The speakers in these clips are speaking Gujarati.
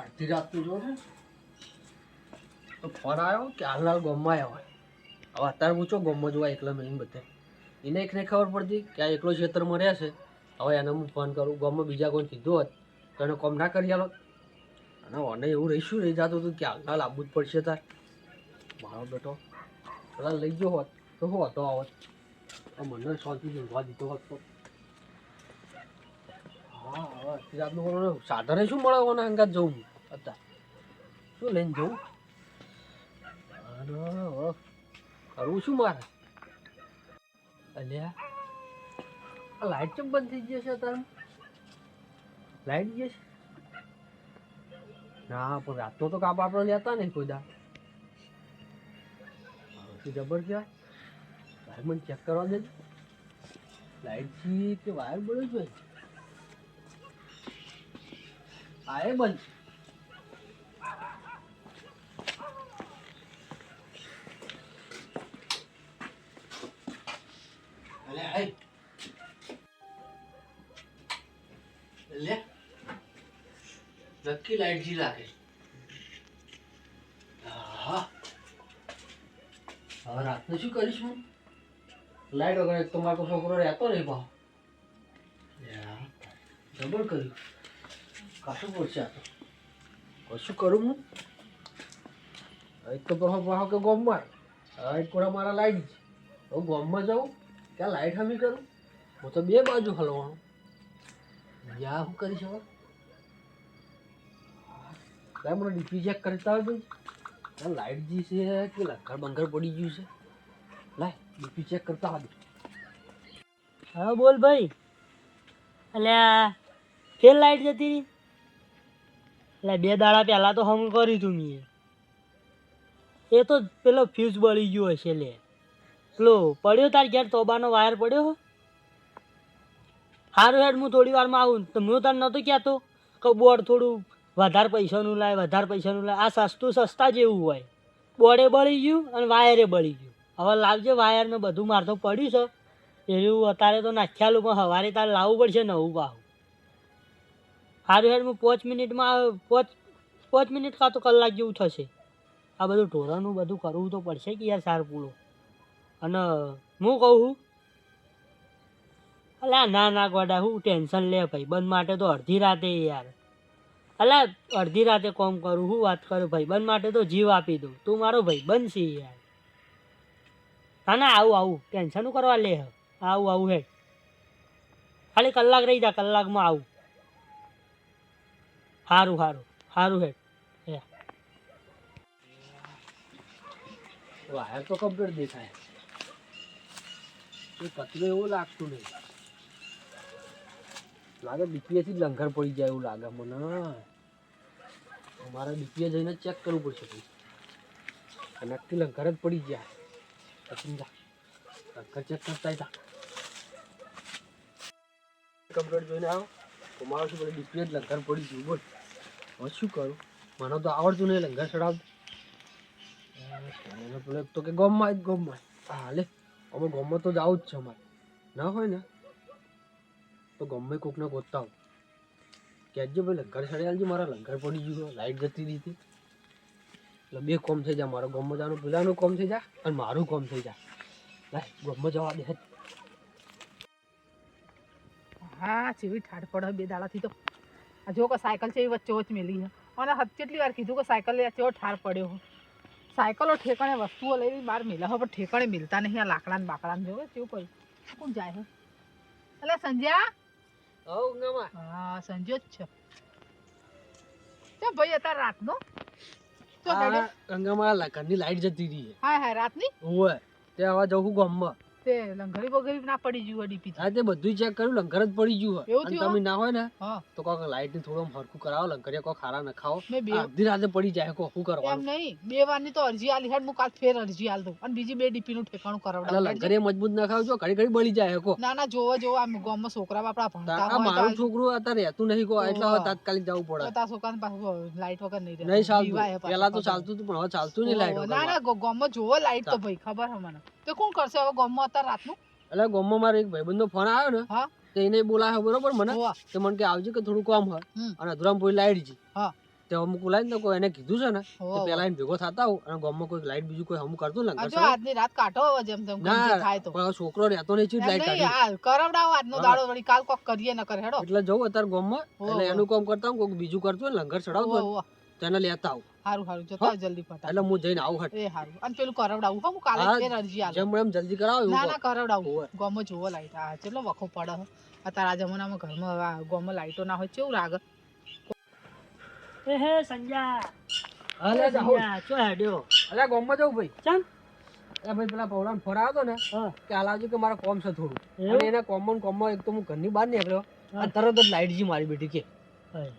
અડધી રાતનું જો ને તો ફોન આવ્યો કે હાલ ગામમાં આવ્યો હોય. હવે અત્યારે પૂછો ગામમાં જોવા એકલા નહીં બધે એને એક નહીં ખબર પડતી કે આ એકલો ક્ષેત્રમાં રહે છે. હવે એને હું ફોન કરું ગામમાં બીજા કોઈ કીધું હોત તો એને કોમ ના કરી આલો. અને મને એવું રહીશું રહી જતું હતું કે હાલ આવવું જ પડશે તાર મારો બેટો પેલા લઈ ગયો હોત તો શું હતો આવત મને શાંતિથી ઊંઘવા દીધો હોત તો. હા હવે અડધી રાતનું સાધને શું મળે અંગાત જવું અત્યારે શું લઈને જવું અને કરવું શું મારે. અલ્યા આ લાઈટ ચમ બંધ થઈ જશે અત્યારે લાઈટ જશે ના પણ રાતનો તો કાપ આપણે લેતા નહીં કોઈ દા જબર કહેવાય. લાઈટ મને ચેક કરવા દેજો લાઈટથી કે વાયર બળ્યો છે. હા એ બંધ નક્કી લાઈટ જી લાગે. હા હવે રાતનું શું કરીશ હું લાઈટ વગર તો મારો છોકરો રહેતો નહીં ભાવ જબર કર્યું કાશું પડશે આ તો કશું કરું હું. એક તો ભાવ કે ગોમમાં એક કોરા મારા લાઈટ છે હું ગોમમાં જાઉં ક્યાં લાઈટ હમી કરું હું તો બે બાજુ હલવાનું જ્યાં શું કરીશ હવે. લાઈ મને ડીપી ચેક કરતા હોય ભાઈ લાઈટ જી છે કે લંગર બંગર પડી ગયું છે. લાય ડીપી ચેક કરતા હોય. હા બોલ ભાઈ. અલ્યા ફેર લાઈટ જતી રહી. એટલે 2 દાડા પહેલાં તો હમ કર્યું તું મેં એ તો પેલો ફ્યુઝ બળી ગયો હશે લે પેલો પડ્યો તાર ઘેર તોબાનો વાયર પડ્યો હો. સારું હેડ હું થોડી વારમાં આવું તો હું તને નહોતો કહેતો કે બોર્ડ થોડું વધારે પૈસાનું લાય આ સસ્તું સસ્તા જેવું હોય. બોર્ડે બળી ગયું અને વાયરે બળી ગયું. હવે લાવજે વાયર ને બધું મારે તો પડ્યું છે એવું અત્યારે તો નાખ્યાલું પણ સવારે તારે લાવવું પડશે નવું પાહું. સારું હેડ હું 5 મિનિટમાં 5 મિનિટ કાં તો કલાક જેવું થશે. આ બધું ઢોરાનું બધું કરવું તો પડશે કે યાર સાર પૂરો. અને હું કહું છું અલ્યા ના ગોડા હું ટેન્શન લે ભાઈ બંધ માટે તો અડધી રાતે યાર અલ્યા અડધી રાતે કોમ કરું હું વાત કરું ભાઈ બંધ માટે તો જીવ આપી દઉં. તું મારો ભાઈ બંધ છે યાર. ના આવું ટેન્શન કરવા લે આવું હે ખાલી કલાક રહી જા કલાકમાં આવું. સારું હે વાયર તો કમ્પ્લીટ દેખાય એ પતલું એવું લાગતું નહીં લાગે ડીપીએથી જ લંગર પડી જાય એવું લાગે મને. મારે ડીપીએ જઈને ચેક કરવું પડશે ભાઈ નક્કી લંગર જ પડી જાય પછી લંગર ચેક કરતા હતા કમ્પ્લીટ જોઈને આવો તો મારું શું બધું ડીપીએ જ લંગર પડી ગયું. બોલ હવે શું કરું મને તો આવડતું નહીં લંગર ચડાવતું. પેલો તો કે ગમમાં હા લે અમે ગમમાં તો જવું જ છે અમારે ના હોય ને તો ગમે કોકને ગોતતા આવું કહેજો ભાઈ લંગર ચડી આવજે મારા લંગર પડી ગયું લાઈટ જતી રહી હતી એટલે 2 કોમ થઈ જાય મારો ગમમાં જવાનું પેલાનું કોમ થઈ જાય અને મારું કોમ થઈ જાય. લાય ગમમાં જવા દે. હા ચેવી ઠાઠ પડે 2 દાડાથી તો આ જો કે સાયકલ છે એ વચ્ચે વચ્ચે મેલી છે અને કેટલી વાર કીધું કે સાયકલ લે ચેવો ઠાર પડ્યો સાયકલો ઠેકાણે વસ્તુઓ લઈ બહાર મેલા હોય પણ ઠેકાણે મિલતા નહીં. આ લાકડાને બાકડાને જોવે કેવું કર્યું કોણ જાય હે એટલે સંજ્યા હા સંજ્યો જ છે ભાઈ અત્યારે રાતનો ગંગામાં ઘરની લાઈટ જતી રહી હા રાતની હોય તે આવા જવું ગમમાં તે લંગરી બગરી ના પડી ગયું ડીપી હા તે બધું ચેક કર્યું લંગર જ પડી ગયું એવું અને થયું તમે ના હોય ને હા તો કોક લાઈટ ને થોડું હરખું કરાવો લંગરિયા કોક ખારા નખાવો મેં બે અડધી રાતે પડી જાય કો શું એમ કરવાનું નહીં 2 વારની તો અરજી આલી હેડ હું કાલ ફેર અરજી આલ દઉં અને બીજી 2 ડીપી નું ઠેકાણું કરાવડાવ. લંગરિયા મજબૂત નખાવજો ઘડી બળી જાય કો ના જોવો આ ગામમાં છોકરા બાપડા ભણતા આ મારું છોકરું અત્યારે રહેતું નહીં કો એટલે હવે તાત્કાલિક જવું પડે. તા છોકરાને પાછું લાઈટ વગર નહીં નહીં ચાલતું પેલા તો ચાલતું હતું પણ હવે ચાલતું નહીં લાઈટ વગર. ના ગામમાં જોવો લાઈટ તો ભાઈ ખબર હે મને તો કોણ કરશે હવે ગામમાં અત્યારે રાતનું. એટલે ગામમાં મારો એક ભાઈબંધનો ફોન આવ્યો ને હા તો એને બોલાયો બરોબર મને તો મને કે આવજે કે થોડું કામ હોય અને અધુરામ પોઈ લાઈટ જી તે અમુક લાઈન તો કોઈ એને કીધું છે ને હોવે, કે હોવે. પેલા એને ભેગો થતા આવું અને ગામમાં કોઈ લાઈટ બીજું કોઈ હમું કરતું લંગર જો આજની રાત કાઢો હવે જેમ તેમ ના જે થાય તો પણ હવે છોકરો રહેતો નહીં ચીજ એમ લાઈટ નહીં, કાઢી આ કરાવડાવો આજનો હા. દાડો વળી કાલ કોક કરીએ ન કરે હેડો એટલે જવું અત્યારે ગામમાં હોવે, એટલે હોવે. એનું કામ કરતા હું કોઈક બીજું કરતું હોય ને લંગર ચડાવતું હોય ને, તો એને લેતા આવું હારું હારું જતા હા. આવો જલ્દી ફટાફટ. એટલે હું જઈને આવું હટ એ હારું અને પેલું કરાવડાવું હો, હું કાલે હા, ફેર અરજી આલું. જેમ એમ જલ્દી કરાવો એવું ના કહો. ના કરાવડાવું હોવે. ગોમો જોવો લાઈટ આ કેટલો વખો પડે હે. અત્યારે આ જમાનામાં ઘરમાં આ ગોમમાં લાઈટો ના હોય કેવું લાગે. એ હે સંજા અલે જાઉં. સંજા ચો હેડ્યો અલે ગામમાં જવું ભાઈ ચમ એ ભાઈ પેલા પૌરાણ ફોન આવ્યો ને હા કે હાલ આવજો કે મારા કોમ છે થોડું એવું? અને એના કોમમાં એક તો હું ઘરની બહાર નીકળ્યો હા. અને તરત જ લાઈટ જી મારી બેઠી કે હોય.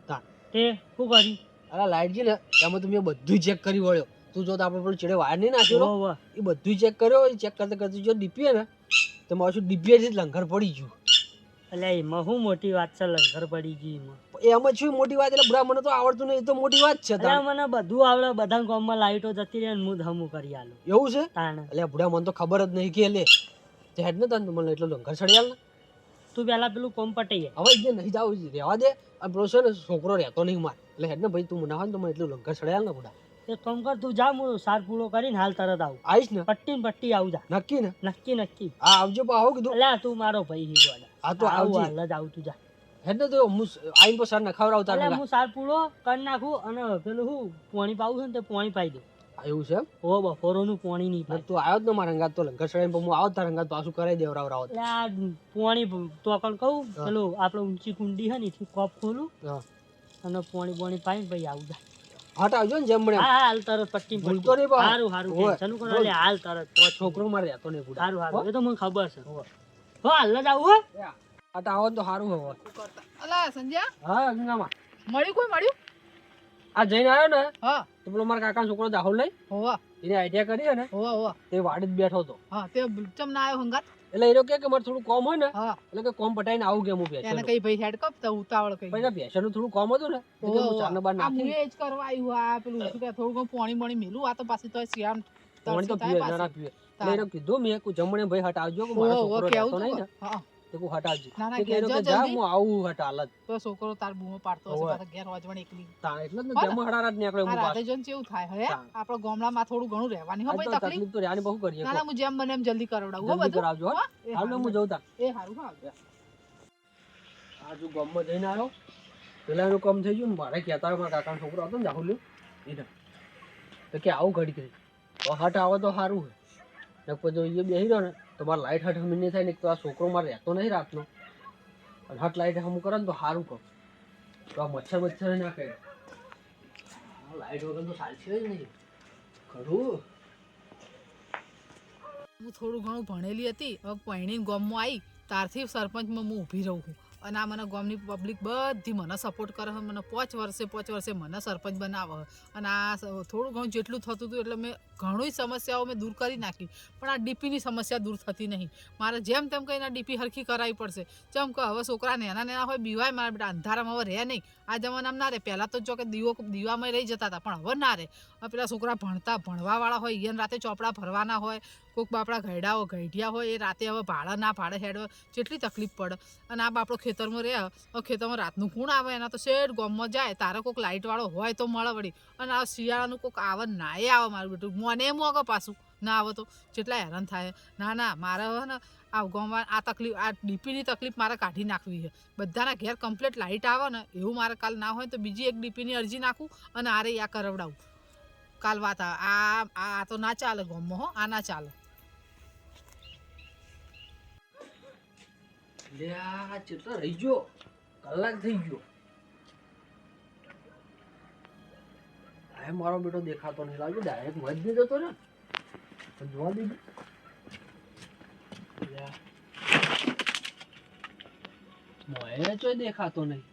તા. તે શું કરી અરે લાઈટ જી ને એમાં તો મેં બધું ચેક કરી વળ્યો તું જો તો આપણે પેલું ચેડે વાયર નહીં નાખ્યો હોવે. એ બધું ચેક કર્યો ચેક કરતા કરતા જો ડીપીએ ને તો મારું શું ડીપીએ જ લંગર પડી ગયું અલ્યા એમાં શું મોટી વાત છે લંગર પડી ગઈ એમાં એમાં શું મોટી વાત એટલે બુરા મને તો આવડતું નહીં એ તો મોટી વાત છે અલ્યા તાણ. મને બધું આવડે બધા ગામમાં લાઈટો જતી રહે ને હું ધમું કરી આલું એવું છે તાણ એટલે બુરા મને તો ખબર જ નહીં કે લે તે હેડ ને તને મને એટલો લંગર ચડ્યા ને તું પેલા પેલું કોમ પટી જાય હવે જે નહીં જાવ રહેવા દે અને પેલો છે ને છોકરો રહેતો નહીં માર એટલે હેડ ને ભાઈ તું મને આવે ને તો મને એટલું લંગર ચડ્યા ને બુડા એક કામ કર તું જા હું સાર પૂરો કરીને હાલ તરત આવું આવીશ ને પટ્ટી ને પટ્ટી આવું જા નક્કી ને નક્કી નક્કી આ આવજો પા આવો કીધું અલ્યા તું મારો ભાઈ હી ગોડા આ તો આવું આવજે હાલ જ આવું તું જા હેડ ને તો હું આઈને પર સર ને ખવડાવતા અલ્યા પેલા હું સાર પૂરો કરી નાખું અને પેલું હું પોણી પાવું છે ને તે પોણી પાઈ દઉં એવું છે એમ? ઓ બપોરોનું પોણી નહીં ને પાય તું આવ્યો જ ને મારા અંગાત તો લંગર ચડાઈને પણ હું આવો તારા અંગાત પાછું કરાવી દેવરાવ એટલે આ પોણી તો કણ કહું હા. પેલું આપણે ઊંચી કુંડી છે ને એથી કોપ ખોલું હા અને પોણી પોણી પાઈને પછી આવું જા હટ આવજો ને જેમ મને હા હાલ તરત પટ્ટી ભૂલતો નહીં બા. સારું સારું હોવે. ટેન્શન કરો એટલે હાલ તરત પહોંચ. છોકરો મારે રહેતો નહીં બુડા સારું સારું એ તો મને ખબર છે હોવે. હો હાલ જ આવું હો હટ આવો ને તો સારું હવે અલા સંજ્યા હા ગંગામાં મળ્યું કોઈ મળ્યું આ જઈને આવ્યો ને હા તો પેલો મારા કાકાનો છોકરો દાહોલ નહીં હોવા એને આઈડિયા કરી ને હોવા હોવા તે વાડી જ બેઠો હતો હા તે ચમ ના આવ્યો હંગાત એટલે એનો કે મારે થોડું કોમ હોય ને હા એટલે કે કોમ પટાઈને આવું કે હું એને ભેંસનું કઈ ભાઈ હેડ કપ તો ઉતાવળ કઈ પછી ભેંસનું થોડું કોમ હતું ને એટલે હોવા, હું હોવા. ચારને બાર આ નાખી મુએ જ કરવા આવ્યું આ પેલું શું કે થોડું ઘણું પાણી પાણી મેલું આ તો પાછી તો શિયાળ પાણી તો તરસી પીવે થાય ના ના પાછી. પીવે એટલે એને કીધું મેં કોઈ જમણે ભાઈ હટ આવજો કે મારો હોવા, હોવા, છોકરો કેવું રહેતો નહીં તું ને હા તે કોઈ હટ આવજે ના, ના, તે કહેલો ઘેર કે જાઓ જા જલ્દી. હું આવું હટ હાલત તો છોકરો તાર બૂમો પાડતો હશે હોવે. પાછા ઘેર વાજવણ એકલી તાણ એટલે જ ને હા ને? જેમ હડારાત નીકળે આ હું રાતે પાછો જોઈને કેવું થાય હે હા. આપણો ગામડામાં થોડું ઘણું રહેવાની હો આજ ભાઈ તો તકલીફ તકલીફ તો રહ્યા બહુ કરીએ ના ના હું જેમ બને એમ જલ્દી કરાવડાવું હો જલ્દી બધું કરાવજો હો. હા? એ હાલ ને હારું, હું જઉં તાણ એ હારું હા આજુ ગામમાં જઈને આવ્યો પેલા એનું કામ થઈ ગયું ને મારે કહેતા હોય મારા કાકાનો છોકરો હતો ને રાહુલ એને તો કે આવું ઘડી કરી તો હટ આવે તો સારું હોય ને પછી એ બેસી રહ્યો ને તો મારે લાઈટ હટ હમી નહીં થાય ને એક તો આ છોકરો મારે રહેતો નહીં રાતનો અને હટ લાઈટ હમું કરે ને તો સારું કહું તો આ મચ્છર મચ્છર ના કરે લાઈટ વગર તો ચાલશે જ નહીં ખરું હું થોડું ઘણું ભણેલી હતી હવે પરણીને ગામમાં આવી ત્યારથી સરપંચમાં હું ઊભી રહું છું અને આ મને ગામની પબ્લિક બધી મને સપોર્ટ કરે છે મને 5 વર્ષે મને સરપંચ બનાવે છે અને આ થોડું ઘણું જેટલું થતું હતું એટલે મેં ઘણી સમસ્યાઓ મેં દૂર કરી નાખી પણ આ ડીપીની સમસ્યા દૂર થતી નહીં મારે જેમ તેમ કહીને ડીપી હરખી કરાવવી પડશે જેમ કે હવે છોકરા નાના હોય બીવાય મારા બેટા અંધારામાં હવે રહે નહીં આ જમાનામાં ના રહે પહેલાં તો જો કે દીવામાં રહી જતા હતા પણ હવે ના રહે હવે પેલા છોકરા ભણવાવાળા હોય એને રાતે ચોપડા ભરવાના હોય કોઈક બાપડા ગઢિયા હોય એ રાતે હવે ભાડા ના ભાડે હેડ જેટલી તકલીફ પડે અને આ બાપડો ખેતરમાં રહે હવે ખેતરમાં રાતનું ખૂણ આવે એના તો શેઠ ગામમાં જાય તારે કોઈક લાઇટવાળો હોય તો મળે વળી અને આ શિયાળાનું કોઈક આવે નાય આવે મારું બેટું મને મોગે પાછું ના આવે તો જેટલા હેરાન થાય ના ના મારે હવે ને આ ગામમાં આ તકલીફ આ ડીપીની તકલીફ મારે કાઢી નાખવી છે બધાના ઘેર કમ્પ્લીટ લાઇટ આવે ને એવું મારે કાલ ના હોય તો બીજી એક ડીપીની અરજી નાખું અને આરે આ કરાવડાવું કાલ વાત આ તો ના ચાલે ગામમાં હો આ ના ચાલે લે આ કેટલા રહી ગયો કલાક થઈ ગયો આ મારો બેટો દેખાતો નહીં લાગ્યો ડાયરેક્ટ મજ નહીં જતો ને તો જોવા દીધું મોએ ચોય દેખાતો નહીં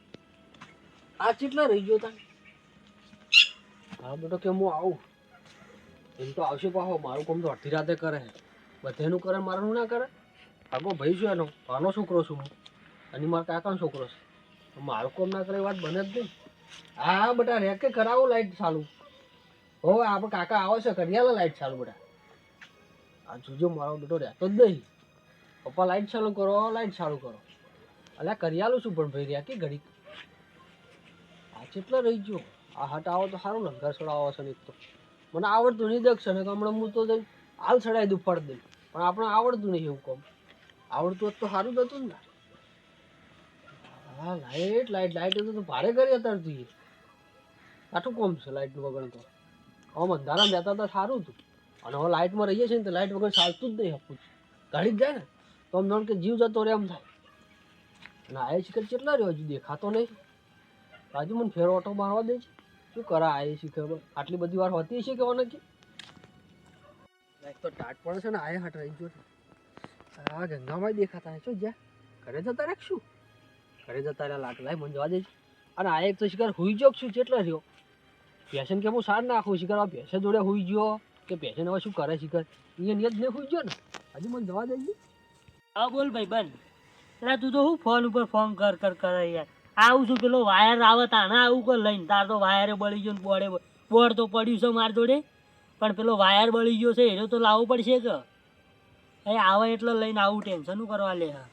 આ કેટલા રહી ગયો તા હા બેટો કે હું આવું એમ તો આવશે પાછો મારું કામ તો અડધી રાતે કરે બધાનું કરે મારું ના કરે આગો ભાઈ છું એનો આનો છોકરો છું હું અને મારા કાકાનો છોકરો છે મારું કામ ના કરે એ વાત બને જ નહીં હા બેટા રે કે કરાવો લાઈટ ચાલુ હો આપણે કાકા આવે છે કરી આલો લાઈટ ચાલુ બેટા આ જોજો મારો બેટો રહેતો જ નહીં પપ્પા લાઈટ ચાલુ કરો અલ્યા કરી આલું છું પણ ભાઈ રહ્યા કે ઘડી આ કેટલા રહી ગયો આ હટ આવો તો સારું લંગર છોડાવો છે ને એક તો મને આવડતું નહીં દક્ષ ને હમણાં હું તો જઈને હાલ ચડાવી દઉં ફળ દઈ પણ આપણે આવડતું નહીં એવું કામ આવડતું હોત તો સારું જ હતું ને હા લાઈટ લાઈટ લાઈટ તો ભારે કરી અત્યારે તું આટલું કોમ છે લાઇટનું વગર તો હવે અંધારામાં જતા હતા સારું હતું અને હવે લાઇટમાં રહીએ છીએ ને તો લાઇટ વગર ચાલતું જ નહીં હપું ગાડી જ જાય ને તો આમ જાણ કે જીવ જતો રહે એમ થાય અને આ શિખર કેટલા રહ્યો હજુ દેખાતો નહીં બાજુ મને ફેર ઓટો મારવા દે છે શું કરા આ શિખર આટલી બધી વાર હોતી છે કે નક્કી લાઈટ તો ટાટ પડે છે ને આ હટ રહી ગયો આ ગંગામાં દેખાતા શું જ્યાં ઘરે જતા રાખશું ઘરે જતા રહ્યા લાટ લાઈ મને જવા દે છે અને આ એક તો શિકાર હુઈ ગયો શું કેટલા રહ્યો પેશન કે હું સાર નાખું શિકાર આ ભેંસે જોડે હુઈ ગયો કે પેશન હવે શું કરે શિકાર એ નિયત નહીં હુઈ ગયો ને હજુ મને જવા દેજે હા બોલ ભાઈ બન એટલે તું તો હું ફોન ઉપર ફોન કર કરે યાર આવું છું પેલો વાયર આવે તાને આવું કર લઈને તાર તો વાયરે બળી ગયો ને બોર્ડ તો પડ્યું છે માર જોડે પણ પેલો વાયર બળી ગયો છે એને તો લાવવું પડશે કે એ આવે એટલે લઈને આવું ટેન્શન કરવા લે હા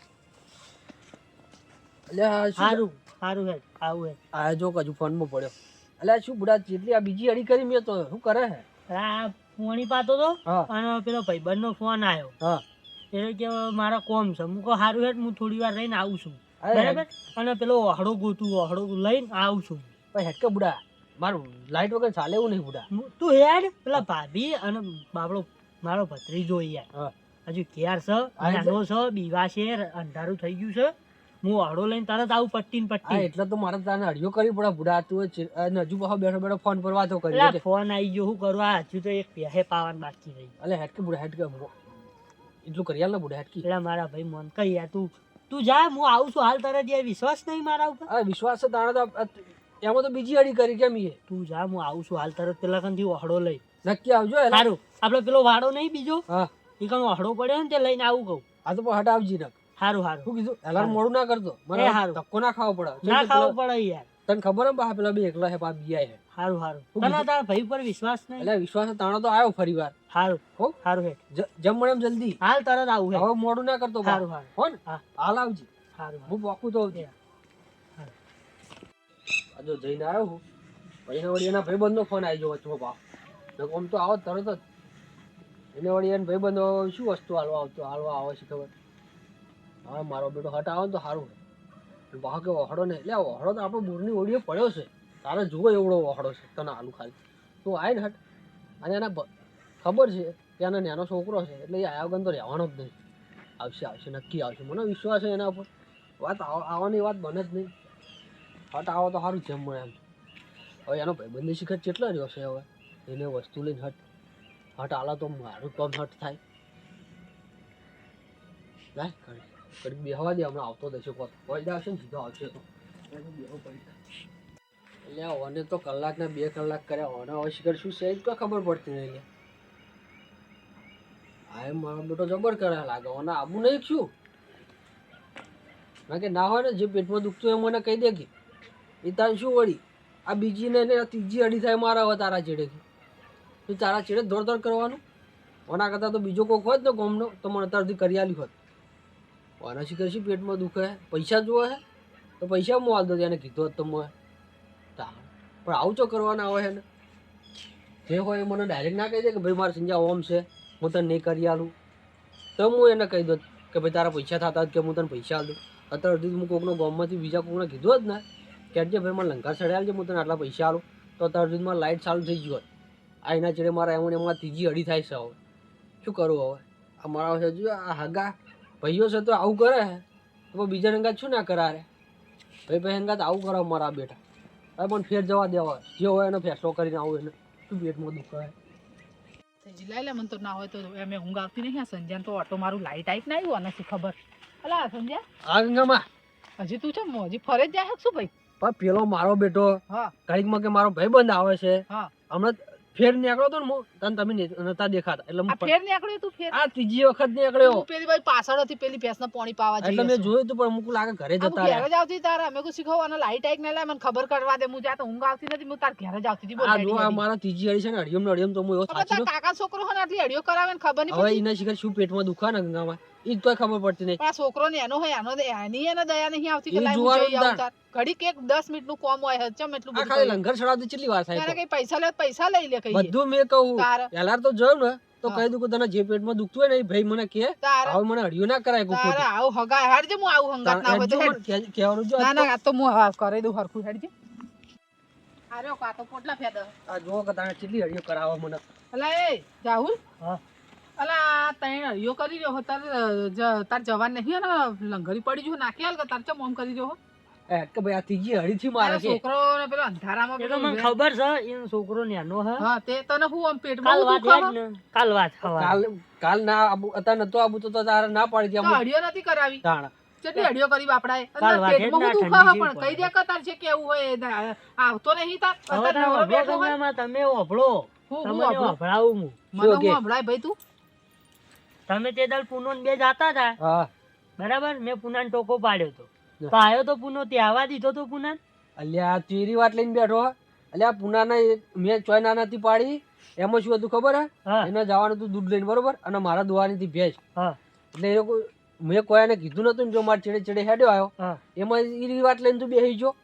એટલે સારું સારું હે આવું હે આ જો કજુ ફોનમાં પડ્યો એટલે શું બુડા જેટલી આ બીજી અડી કરી મેં તો શું કરે હે આ ફોણી પાતો તો હા અને પેલો ભાઈબંધ નો ફોન આવ્યો હા એટલે કે મારા કોમ છે હું કહું સારું હેઠ હું થોડી વાર રહીને આવું છું અરે બરાબર અને પેલો ઓહડો ગોતું લઈને આવું છું પણ હેટકે બુડા મારું લાઈટ વગર ચાલે એવું નહીં બુડા તું હેડ પેલા ભાભી અને બાબડો મારો ભત્રીજો યાર હા હજુ ક્યાર છે નાનો છે બીવા છે અંધારું થઈ ગયું છે હું ઓહડો લઈને તરત આવું પટ્ટી ને હા પટ્ટી એટલે તો મારે તાને અડિયો કરી પડે બુડા તું હજુ બહુ બેઠો બેઠો ફોન પર વાતો કરી પેલા ફોન આવી ગયો શું કરવા હજુ તો એક પહેે પાવાનું બાકી રહી એટલે હેટકે બુડા હેટકે એટલું કરી આલ ને બુડા હેટકી એટલે મારા ભાઈ મન કઈ યાર તું જા હું આવું છું હાલ તરત યાર વિશ્વાસ નહીં મારા ઉપર અરે વિશ્વાસ છે તાણે તો એમાં તો બીજી અડી કરી કેમ એ તું જા હું આવું છું હાલ તરત પેલા કંથી ઓહડો લઈ નક્કી આવજો એટલે સારું આપડે પેલો વાડો નહીં બીજો હા એ કણ ઓહડો પડ્યો ને તે લઈને આવું કહું આ તો પણ હટ આવજી ને સારું સારું શું કીધું એલાર્મ મોડું ના કરતો મને એ હારું. ધક્કો ના ખાવો પડે ના ખાવું પડે યાર તને ખબર હે બા પેલા બે એકલા હે પા બીયા હે સારું સારું શું તને કીધું? તારા ભાઈ પર વિશ્વાસ નહીં એટલે વિશ્વાસ તાણો તો આવ્યો ફરી વાર સારું હો સારું હે જમ મળે એમ જલ્દી હાલ તરત આવું હે હવે મોડું ના કરતો બા. સારું સારું હો ને હા હાલ આવજી સારું હું પોકું તો આવજે. આ જો જઈને આવ્યો હું પછી વળી એના ભાઈબંધનો ફોન આવી ગયો વચમાં બા આમ તો આવો તરત જ એને વળી એને ભાઈબંધો શું વસ્તુ હાલવા આવે છે ખબર હા મારો બેટો હટ આવે ને તો સારું છે બા કે વહડો ને એટલે આ વહડો તો આપણો બોરની ઓળીએ પડ્યો છે તારે જુઓ એવડો વહડો છે તને આલુ ખાલી તું આય ને હટ અને એને ખબર છે કે આનો નાનો છોકરો છે એટલે એ આયા વગર તો રહેવાનો જ નહીં આવશે નક્કી આવશે મને વિશ્વાસ છે એના ઉપર વાત આવવાની વાત બને જ નહીં હટ આવો તો સારું જેમ મળે એમ હવે એનો ભાઈબંધી શિખર કેટલા રહ્યો છે હવે એને વસ્તુ લઈને હટ આલા તો મારું કામ હટ થાય લાય કરી બેહવા દે હમણાં આવતો દેશે કોઈ આવશે ને સીધો આવશે તો બેહવું પડી એટલે ઓને તો કલાકના 2 કલાક કર્યા ઓને હવે શિખર શું છે તો ખબર પડતી નહીં આ મારો બેટો જબર કરે લાગે ઓને આબુ નહીં શું ના કે ના હોય ને જે પેટમાં દુખતું હોય મને કહી દે કે એ તારે શું વળી આ બીજી ને ત્રીજી અડી થાય મારા હવે તારા ચેડેથી તું તારા ચેડે દોડ કરવાનું ઓના કરતાં તો બીજો કોઈક હોત ને ગોમનો તો મને અત્યાર સુધી કરી આલી હોત ઓના શિખર શું પેટમાં દુખે પૈસા જોવે હે તો પૈસા હું હાલ દો એને કીધું હોત તો મેં પણ આવું ચો કરવાના આવે છે ને જે હોય એ મને ડાયરેક્ટ ના કહી દે કે ભાઈ મારે સંજ્યા ઓમ છે હું તને નહીં કરી આલું તો હું એને કહી દઉં કે ભાઈ તારા પૈસા થતા જ કે હું તને પૈસા આલું અત્યાર સુધી હું કોકનો ગામમાંથી બીજા કોકને કીધું જ ને કે જે ભાઈ મને લંકા ચડ્યા છે હું તને આટલા પૈસા આલું તો અત્યાર સુધી મારે લાઇટ ચાલુ થઈ ગયું હોત આ એના ચડે મારા એમાં ત્રીજી અડી થાય છે હવે શું કરું હવે આ મારા છે જો આ હગા ભાઈઓ છે તો આવું કરે હે તો બીજા રંગાત શું ના કરારે ભાઈ રંગાત આવું કરે મારા બેટા હવે પણ ફેર જવા દેવા જે હોય એનો ફેસલો કરીને આવું એને શું પેટમાં દુખાય જિલ્લા લે મને તો ના હોય તો એમ ઊંઘ આવતી નહીં આ સંજ્યા તો ઓટો મારું લાઈટ આવી ના આવ્યું અને શું ખબર અલા સંજ્યા આ ગંગામાં હજી તું છે હજી ફરે જ જાય શું ભાઈ પણ પેલો મારો બેટો હા ઘડીકમાં કે મારો ભાઈબંધ આવે છે હા હમણાં ફેર નીકળ્યો તો ને તને તમે નતા દેખાતા એટલે આ ફેર નીકળ્યું તું ફેર આ ત્રીજી વખત નીકળ્યો તું પેલી ભાઈ પાછળ હતી પેલી ભેંસને પાણી પાવા એટલે મેં જોયું તું પણ મુકું લાગે ઘરે જતા ઘેર રહ્યા જ આવતી તારા અમે કોઈ શીખવા અને લાઈટ આઈ ના લે મને ખબર કરવા દે હું જાતો ઊંઘ આવતી નથી હું તાર ઘેર જ આવતી હતી બોલ આ જો આ મારા ત્રીજી અડી છે ને અડિયમ તો હું એવો સાચી કાકા છોકરો હોય ને આટલી અડિયો કરાવે ને ખબર નહીં હવે પડતી એના શિખર શું પેટમાં દુખા ને ગંગામાં ઈ જ તોય ખબર પડતી નહીં. પણ આ છોકરો ને એનો હોય એની એને દયા નહીં આવતી કે ઈ લાય હું જોવાનું જઈ તાર. આવું તાર. ઘડીક એક 10 મિનિટનું કોમ હોય ચમ એટલું આ બધું ખાલી કર્યું? લંગર ચડાવતી કેટલી વાર થાય તારે તો? કઈ પૈસા લે પૈસા લઈ લે કઈ બધું મેં કહું તારે પહેલા તો જોયું ને તો હા. કહી દઉં કે તને જે પેટમાં દુખતું હોય ને એ ભાઈ મને કે તારે હવે મને હળિયું ના કરાય કોઈ તારે ખોટી. આવું હગા હેડજે હું આવું હંગાત ના હોય તો હેડ. કહેવાનું જો ના ના આ તો હું હા કરી દઉં હરખું હેડજે. આર્યો કાતો પોટલા ફેદ. આ જો કે તને કેટલી હળિયો કરાવો મને. અલા એ રાહુલ હા. અલા તૈણ હળિયો કરી રહ્યો હો તાર જવાન નહીં ને લંગરી પડી જો નાખી હાલ કે તાર ચમ ઓમ કરી રહ્યો હો? એ કે ભાઈ આ ત્રીજી હળી થી મારે તારા છે. છોકરો ને પેલો અંધારામાં એ તો પેલો મને ઊભે. ખબર છે એનો છોકરો નેનો હે. હા તે તને હું આમ પેટમાં કાલ હું વાત દુખે યાદ હો? ને કાલ વાત હવારે. કાલ ના આબુ અત્યારે નતો આબુ તો તારે ના પાડી તો ત્યાં હળિયો નથી કરાવી તાણ. કેટલી હળિયો કરી બાપડાએ કાલ અંદર વાત હેડ પેટમાં ના હું દુખે ઠંડી હો જેવી પણ કઈ પડે. દે કે તાર જે કેવું હોય એ આવતો નહીં તાર હવે અત્યારે તમે નવરો ઓભળો બેઠો હોય ગંગામાં, તમે ઓભળો. હું તમને આપણો ઓભળાવું હું. મને શું હું કે? સંભળાય ભાઈ તું તમે તે દાડ પૂનો ને બે જાતા હતા હા બરાબર, મેં પૂનાને ટોકો પાડ્યો તો ના. તો આવ્યો તો પૂનો તે આવવા દીધો તો પૂના. અલ્યા ચેરી વાત લઈને બેઠો અલ્યા પુનાના મેં ચોય ના નથી પાડી એમાં શું હતું ખબર હે હા એને જવાનું હતું દૂધ લઈને બરોબર અને મારા દોવાની હતી ભેંસ હા એટલે એ મેં કોઈ એને કીધું નતું ને જો મારે ચેડે ચેડે હેડ્યો આવ્યો હા, એમાં ઈ વાત લઈને તું બેસી ગયો.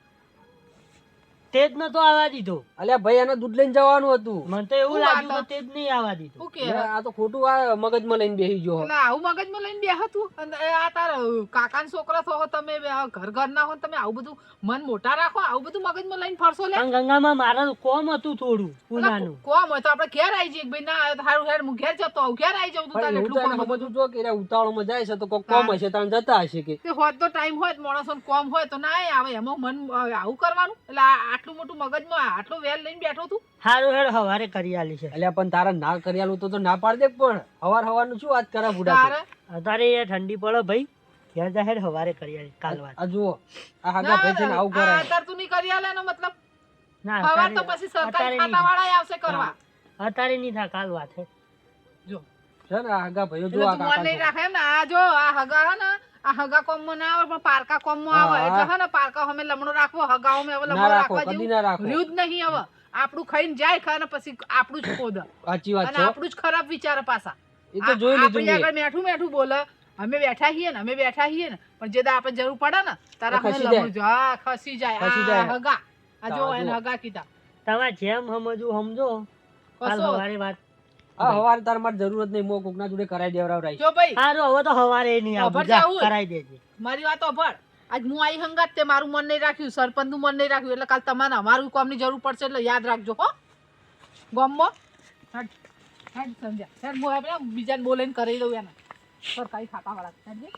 તે જ નતો આવવા દીધો. અલ્યા ભાઈ એને દૂધ લઈને જવાનું હતું. મને તો એવું શું લાગ્યું વાત? કે તે જ નહીં આવવા દીધો. શું કે આ તો ખોટું આ મગજમાં લઈને બેસી ગયો. એટલે આવું મગજમાં લઈને બે હતું અને આ તાર કાકાના છોકરા થો તમે બે ઘર ઘર ના હો ને તમે આવું બધું મન મોટા રાખો આવું બધું મગજમાં લઈને ફરશો લે. પણ ગંગામાં મારા કોમ હતું થોડું પૂનાનું. કોમ હોય તો આપણે ઘેર આવી જઈએ ભાઈ ના આવે તો હારું હેડ હું ઘેર જતો આવું ઘેર આવી જાઉં તું તારે પણ એવું તો એટલું એને કોમ સમજવું જો કે એને ઉતાવળમાં જાય છે તો કોક કોમ હશે તાણ જતા હશે કે તે હોત તો ટાઈમ હોય માણસો કોમ હોય તો ના આવે એમાં મન આવું કરવાનું એટલે આટલું મોટું મગજમાં આટલું વેલ લઈને બેઠો તું હારું હેડ હવારે કરી આલી છે. અલ્યા પણ તારા ના કર્યાલું તો ના પાડી દે પણ હવારનું શું વાત કરે બુડા તારે અત્યારે એ ઠંડી પડે ભાઈ, ઘેર જા હેડ હવારે કરી આલી કાલ વાત. આ જુઓ આ હાગા ભાઈ છે ને આવું કરે અત્યારે તું નહીં કરી આલે એનો મતલબ ના હવાર તો અત્યારે પછી સરકારી અત્યારે નહીં. ખાતા વાળા આવશે કરવા અત્યારે નહીં થાય, કાલ વાત હે. જો છે ને આ હાગા ભાઈઓ એટલે જો આ તું મન નહીં કાકા રાખે એમ ને આ જો આ હગા હે ને આ હગા કોમમાં ના આવે પણ પારકા કોમમાં આવે હા. એટલે હે ને પારકા અમે લમણો રાખવો હગા અમે હવે ના લમણો રાખો રાખવા કદી જેવું ના રાખો રહ્યું જ નહીં હવે આપણું ખાઈને જાય ખા ને પછી આપણું જ ખોદ સાચી વાત અને છે આપણું જ ખરાબ વિચાર પાછા એ તો જોઈ લીધું આપણી મેં. આગળ મેઠું મેઠું બોલે અમે બેઠા છીએ ને પણ જે દા આપણે જરૂર પડે ને તારા તો અમે ખસી લમણું જો હા ખસી જાય ખસી આ જાય. હગા આ જો હા, એને જો. હગા કીધા તમારે જેમ સમજવું સમજો, કાલ કશો હવારે વાત. હા હવારે તાર મારે જરૂરત નહીં મો કોકના જોડે કરાઈ દેવરાવ જો ભાઈ હારું હવે તો હવારે નહીં આવું, ખબર જા, જાવું. કરાઈ દેજે. મારી વાત સાંભળ આજ હું આઈ હંગાત તે મારું મન નહીં રાખ્યું સરપંચ નું મન નહીં રાખ્યું એટલે કાલ તમારે અમારું કામની જરૂર પડશે એટલે યાદ રાખજો હો ગામમાં હેડ હેડ સમજ્યા હેડ હું આપણે બીજાને બોલાઈને કરી દઉં એને સરકારી ખાતા વાળા હેડ જે.